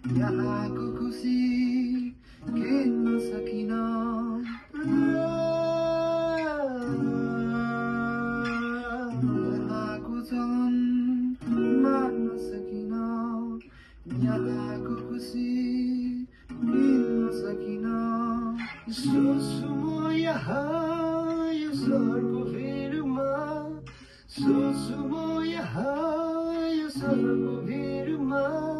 यहाँको खुसी किन्न सकिन यहाँको चलन मान्न सकिन यहाँको खुसी किन्न सकिन सोच्छु म यहाँ यो सहरको भिडमा सोच्छु म यहाँ यो सहरको भिडमा